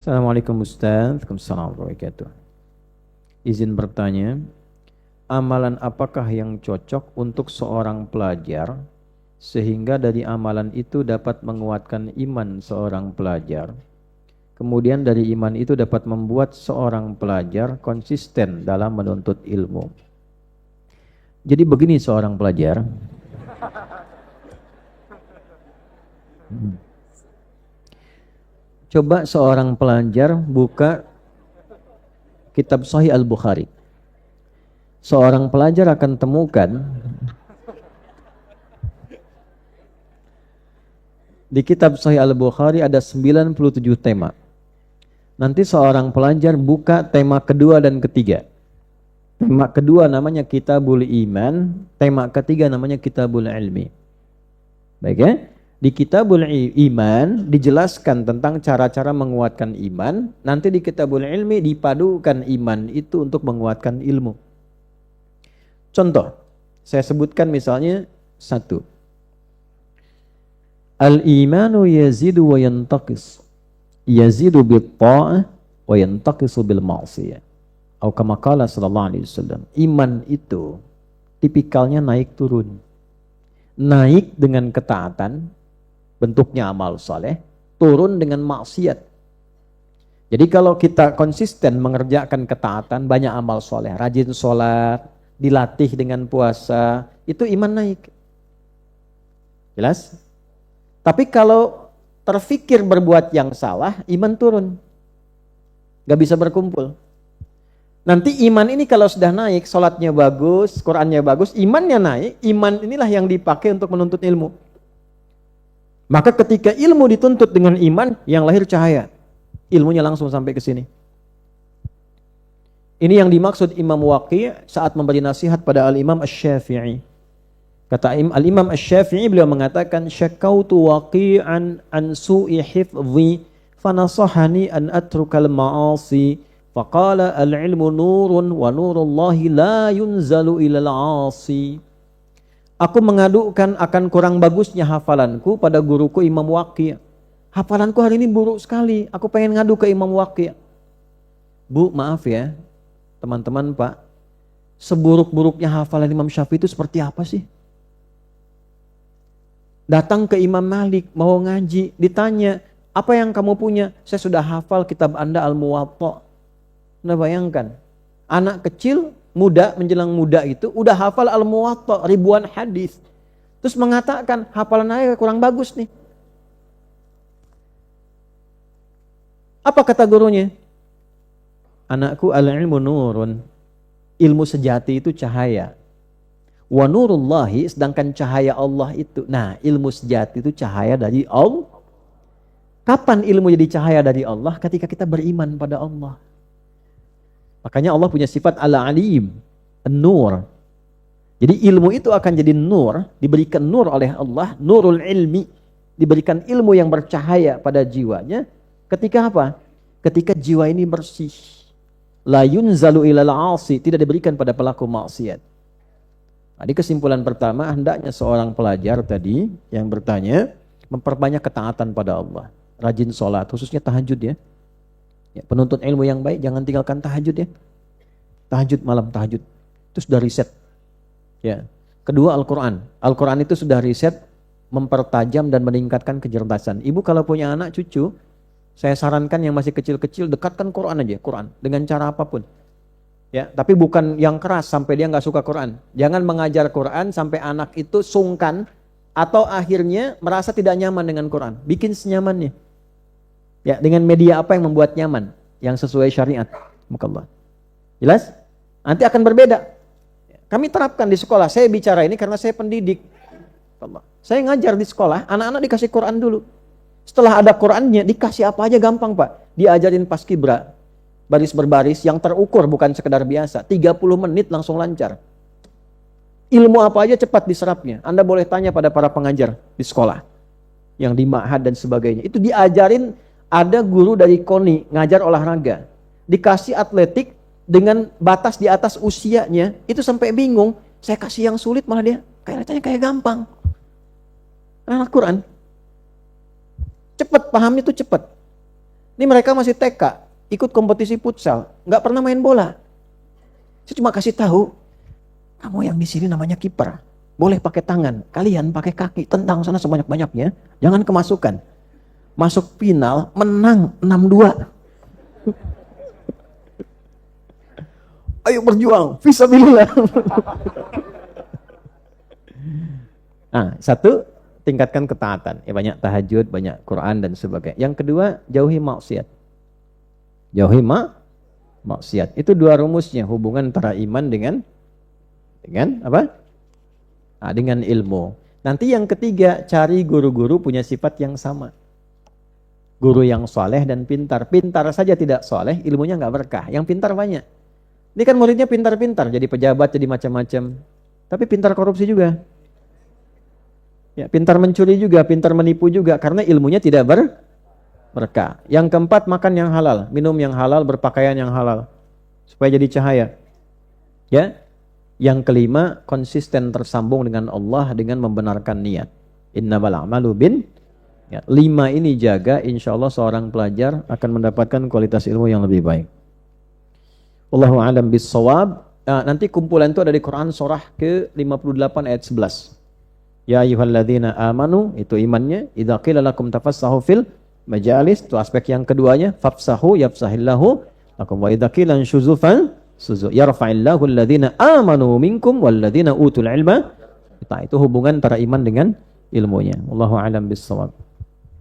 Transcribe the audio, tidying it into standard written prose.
Assalamualaikum Ustaz. Waalaikumsalam warahmatullahi wabarakatuh. Izin bertanya, amalan apakah yang cocok untuk seorang pelajar sehingga dari amalan itu dapat menguatkan iman seorang pelajar? Kemudian dari iman itu dapat membuat seorang pelajar konsisten dalam menuntut ilmu. Jadi begini seorang pelajar. Coba seorang pelajar buka kitab Sahih Al-Bukhari. Seorang pelajar akan temukan di kitab Sahih Al-Bukhari ada 97 tema. Nanti seorang pelajar buka tema kedua dan ketiga. Tema kedua namanya Kitabul Iman, tema ketiga namanya Kitabul Ilmi. Baik ya? Di Kitabul Iman dijelaskan tentang cara-cara menguatkan iman. Nanti di Kitabul Ilmi dipadukan iman itu untuk menguatkan ilmu. Contoh, saya sebutkan misalnya satu. Al-imanu yazidu wa yantaqis. Yazidu bil-ta'ah wa yantaqisu bil-ma'siyah. Atau kama qala sallallahu alaihi wasallam. Iman itu tipikalnya naik turun. Naik dengan ketaatan, bentuknya amal saleh, turun dengan maksiat. Jadi kalau kita konsisten mengerjakan ketaatan, banyak amal saleh, rajin sholat, dilatih dengan puasa, itu iman naik. Jelas? Tapi kalau terfikir berbuat yang salah, iman turun. Gak bisa berkumpul. Nanti iman ini kalau sudah naik, sholatnya bagus, Qur'annya bagus, imannya naik, iman inilah yang dipakai untuk menuntut ilmu. Maka ketika ilmu dituntut dengan iman, yang lahir cahaya. Ilmunya langsung sampai ke sini. Ini yang dimaksud Imam Waqi' saat memberi nasihat pada Al-Imam Asy-Syafi'i. Kata Al-Imam Asy-Syafi'i, beliau mengatakan, "Syakautu waqi'an an su'i hifdhi, fanasahani an atrukal ma'asi, faqala al-ilmu nurun wa nurullahi la yunzalu ilal 'asi." Aku mengadukan akan kurang bagusnya hafalanku pada guruku Imam Waqi'. Hafalanku hari ini buruk sekali. Aku pengen ngadu ke Imam Waqi'. Bu, maaf ya, teman-teman Pak. Seburuk-buruknya hafalan Imam Syafi'i itu seperti apa sih? Datang ke Imam Malik, mau ngaji, ditanya, apa yang kamu punya? Saya sudah hafal kitab Anda Al-Muwatta'. Anda bayangkan, anak kecil muda menjelang muda itu udah hafal Al-Muwatta' ribuan hadis. Terus mengatakan hafalan saya kurang bagus nih. Apa kata gurunya? Anakku, al-ilmu nurun. Ilmu sejati itu cahaya. Wa nurullahi, sedangkan cahaya Allah itu. Nah, ilmu sejati itu cahaya dari Allah. Kapan ilmu jadi cahaya dari Allah? Ketika kita beriman pada Allah. Makanya Allah punya sifat al-alim, an-nur. Jadi ilmu itu akan jadi nur, diberikan nur oleh Allah, nurul ilmi, diberikan ilmu yang bercahaya pada jiwanya. Ketika apa? Ketika jiwa ini bersih. La yunzalu ilal 'asi, tidak diberikan pada pelaku maksiat. Tadi kesimpulan pertama, hendaknya seorang pelajar tadi yang bertanya memperbanyak ketaatan pada Allah, rajin sholat, khususnya tahajud ya. Ya, penuntut ilmu yang baik jangan tinggalkan tahajud ya. Tahajud malam tahajud. Itu sudah riset. Ya. Kedua Al-Qur'an. Al-Qur'an itu sudah riset mempertajam dan meningkatkan kecerdasan. Ibu kalau punya anak cucu, saya sarankan yang masih kecil-kecil dekatkan Quran aja, Quran dengan cara apapun. Ya, tapi bukan yang keras sampai dia nggak suka Quran. Jangan mengajar Quran sampai anak itu sungkan atau akhirnya merasa tidak nyaman dengan Quran. Bikin senyamannya. Ya, dengan media apa yang membuat nyaman, yang sesuai syariat. Mukallah. Jelas? Nanti akan berbeda. Kami terapkan di sekolah. Saya bicara ini karena saya pendidik. Saya ngajar di sekolah, anak-anak dikasih Quran dulu. Setelah ada Qurannya, dikasih apa aja gampang Pak. Diajarin paskibra, baris berbaris yang terukur, bukan sekedar biasa. 30 menit langsung lancar. Ilmu apa aja cepat diserapnya. Anda boleh tanya pada para pengajar di sekolah, yang di ma'had dan sebagainya. Itu diajarin. Ada guru dari KONI ngajar olahraga, dikasih atletik dengan batas di atas usianya, itu sampai bingung. Saya kasih yang sulit malah dia kayak gampang. Anak Quran cepat pahamnya itu cepat. Ini mereka masih TK, ikut kompetisi futsal, nggak pernah main bola. Saya cuma kasih tahu, kamu yang di sini namanya kiper, boleh pakai tangan, kalian pakai kaki, tendang sana sebanyak-banyaknya, jangan kemasukan. Masuk final, menang 6-2. Ayo berjuang, fisabilillah. Nah, satu, tingkatkan ketaatan. Ya, banyak tahajud, banyak Quran dan sebagainya. Yang kedua, jauhi maksiat. Jauhi maksiat. Itu dua rumusnya, hubungan antara iman dengan apa? Nah, dengan ilmu. Nanti yang ketiga, cari guru-guru punya sifat yang sama. Guru yang soleh dan pintar. Pintar saja tidak soleh, ilmunya nggak berkah. Yang pintar banyak. Ini kan muridnya pintar-pintar, jadi pejabat, jadi macam-macam. Tapi pintar korupsi juga. Ya, pintar mencuri juga, pintar menipu juga, karena ilmunya tidak berkah. Yang keempat, makan yang halal, minum yang halal, berpakaian yang halal, supaya jadi cahaya. Ya. Yang kelima, konsisten tersambung dengan Allah dengan membenarkan niat. Innamal a'malu ya, 5 ini jaga, insya Allah seorang pelajar akan mendapatkan kualitas ilmu yang lebih baik. Wallahu a'lam bis-shawab. Nanti kumpulan itu ada di Quran surah ke-58 ayat 11. Ya ayyuhalladzina amanu, itu imannya. Idza qila lakum tafassahu fil majalis, itu aspek yang keduanya. Fafsahu yafsahillahu lakum, wa idza qila anshuzu suzu yarfa'illahu alladzina amanu minkum walladzina utul ilma. Itu hubungan antara iman dengan ilmunya. Wallahu a'lam bis-shawab.